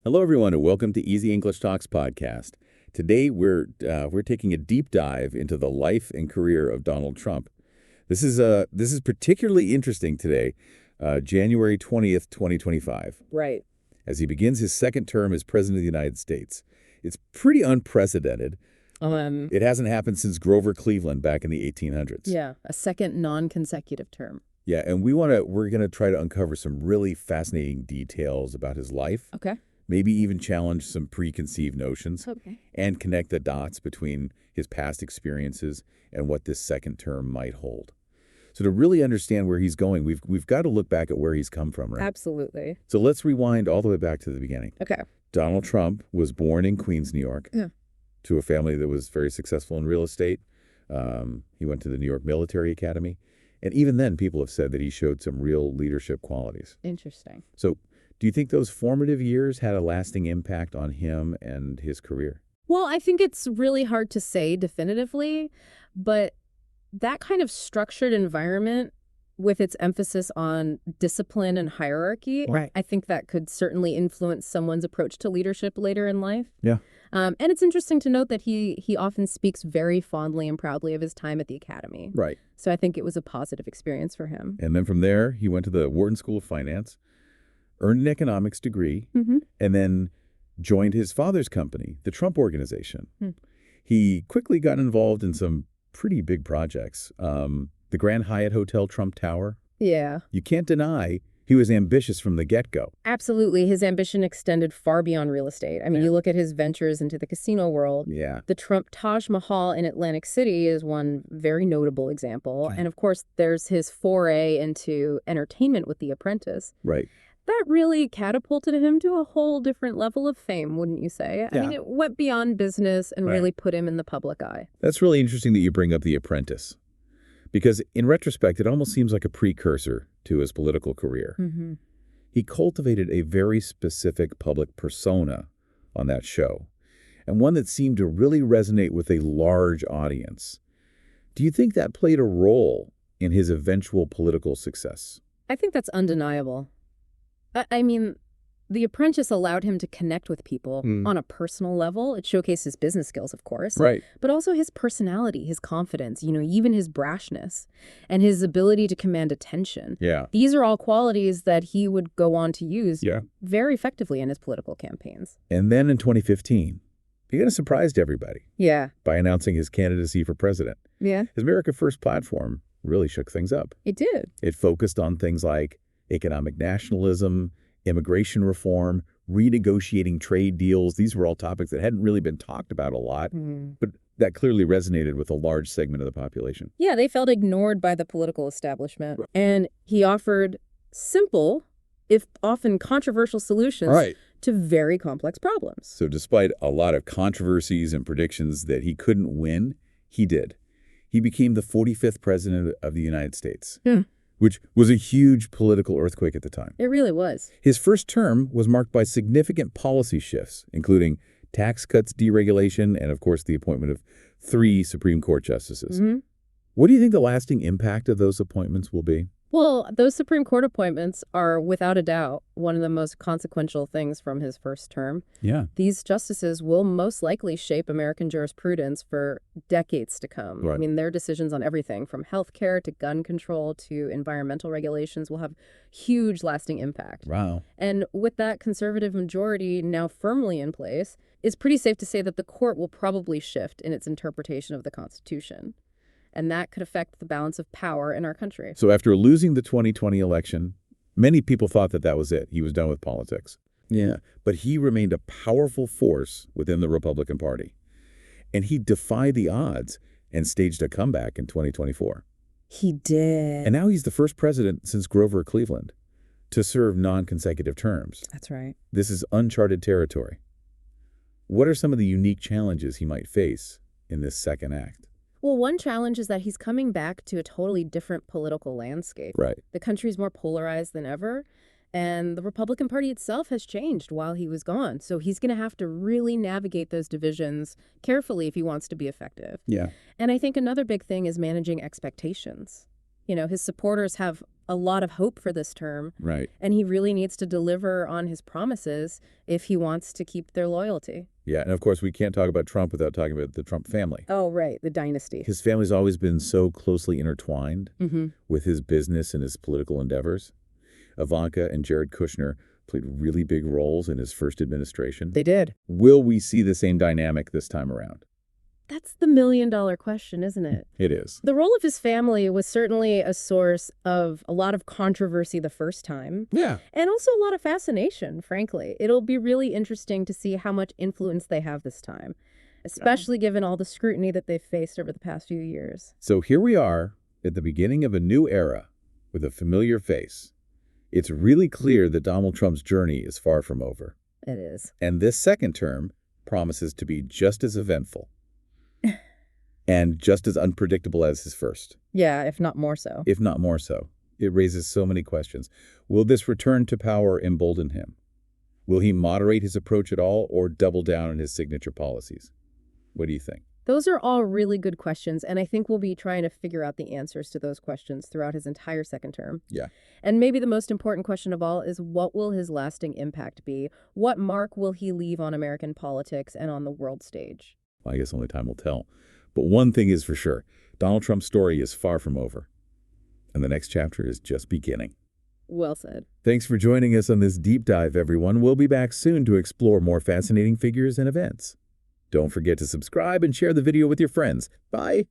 Hello, everyone, and welcome to Easy English Talks podcast. Today, we're taking a deep dive into the life and career of Donald Trump. This is particularly interesting today, January 20th, 2025. Right. As he begins his second term as President of the United States. It's pretty unprecedented. It hasn't happened since Grover Cleveland back in the 1800s. Yeah, a second non-consecutive term. Yeah, and we're going to try to uncover some really fascinating details about his life. Okay. Maybe even challenge some preconceived notions. Okay. And connect the dots between his past experiences and what this second term might hold. So to really understand where he's going, we've got to look back at where he's come from, right? Absolutely. So let's rewind all the way back to the beginning. Okay. Donald Trump was born in Queens, New York, to a family that was very successful in real estate. He went to the New York Military Academy. And even then, people have said that he showed some real leadership qualities. Interesting. So do you think those formative years had a lasting impact on him and his career? Well, I think it's really hard to say definitively, but that kind of structured environment with its emphasis on discipline and hierarchy, Right. I think that could certainly influence someone's approach to leadership later in life. Yeah. And it's interesting to note that he often speaks very fondly and proudly of his time at the academy. Right. So I think it was a positive experience for him. And then from there, he went to the Wharton School of Finance, earned an economics degree, and then joined his father's company, the Trump Organization. He quickly got involved in some pretty big projects. The Grand Hyatt Hotel Trump Tower. Yeah. You can't deny he was ambitious from the get-go. Absolutely. His ambition extended far beyond real estate. I mean, you look at his ventures into the casino world. Yeah. The Trump Taj Mahal in Atlantic City is one very notable example. And of course, there's his foray into entertainment with The Apprentice. Right. That really catapulted him to a whole different level of fame, wouldn't you say? I mean, it went beyond business and really put him in the public eye. That's really interesting that you bring up The Apprentice. Because in retrospect, it almost seems like a precursor to his political career. He cultivated a very specific public persona on that show, and one that seemed to really resonate with a large audience. Do you think that played a role in his eventual political success? I think that's undeniable. I mean, The Apprentice allowed him to connect with people on a personal level. It showcased his business skills, of course. Right. But also his personality, his confidence, even his brashness and his ability to command attention. Yeah. These are all qualities that he would go on to use very effectively in his political campaigns. And then in 2015, he kind of surprised everybody. Yeah. By announcing his candidacy for president. Yeah. His America First platform really shook things up. It did. It focused on things like economic nationalism, immigration reform, renegotiating trade deals. These were all topics that hadn't really been talked about a lot, but that clearly resonated with a large segment of the population. Yeah, they felt ignored by the political establishment. And he offered simple, if often controversial solutions to very complex problems. So despite a lot of controversies and predictions that he couldn't win, he did. He became the 45th president of the United States. Which was a huge political earthquake at the time. It really was. His first term was marked by significant policy shifts, including tax cuts, deregulation, and, of course, the appointment of 3 Supreme Court justices. What do you think the lasting impact of those appointments will be? Well, those Supreme Court appointments are, without a doubt, one of the most consequential things from his first term. Yeah. These justices will most likely shape American jurisprudence for decades to come. Right. I mean, their decisions on everything from health care to gun control to environmental regulations will have huge lasting impact. Wow. And with that conservative majority now firmly in place, it's pretty safe to say that the court will probably shift in its interpretation of the Constitution. And that could affect the balance of power in our country. So after losing the 2020 election, many people thought that was it. He was done with politics. Yeah. But he remained a powerful force within the Republican Party. And he defied the odds and staged a comeback in 2024. He did. And now he's the first president since Grover Cleveland to serve non-consecutive terms. That's right. This is uncharted territory. What are some of the unique challenges he might face in this second act? Well, one challenge is that he's coming back to a totally different political landscape. Right. The country's more polarized than ever, and the Republican Party itself has changed while he was gone. So he's going to have to really navigate those divisions carefully if he wants to be effective. Yeah. And I think another big thing is managing expectations. His supporters have a lot of hope for this term. Right. And he really needs to deliver on his promises if he wants to keep their loyalty. Yeah, and of course, we can't talk about Trump without talking about the Trump family. Oh, right, the dynasty. His family's always been so closely intertwined Mm-hmm. with his business and his political endeavors. Ivanka and Jared Kushner played really big roles in his first administration. They did. Will we see the same dynamic this time around? That's the million-dollar question, isn't it? It is. The role of his family was certainly a source of a lot of controversy the first time. Yeah. And also a lot of fascination, frankly. It'll be really interesting to see how much influence they have this time, especially given all the scrutiny that they've faced over the past few years. So here we are at the beginning of a new era with a familiar face. It's really clear that Donald Trump's journey is far from over. It is. And this second term promises to be just as eventful and just as unpredictable as his first. Yeah, if not more so. If not more so. It raises so many questions. Will this return to power embolden him? Will he moderate his approach at all or double down on his signature policies? What do you think? Those are all really good questions, and I think we'll be trying to figure out the answers to those questions throughout his entire second term. Yeah. And maybe the most important question of all is, what will his lasting impact be? What mark will he leave on American politics and on the world stage? Well, I guess only time will tell. But one thing is for sure, Donald Trump's story is far from over. And the next chapter is just beginning. Well said. Thanks for joining us on this deep dive, everyone. We'll be back soon to explore more fascinating figures and events. Don't forget to subscribe and share the video with your friends. Bye.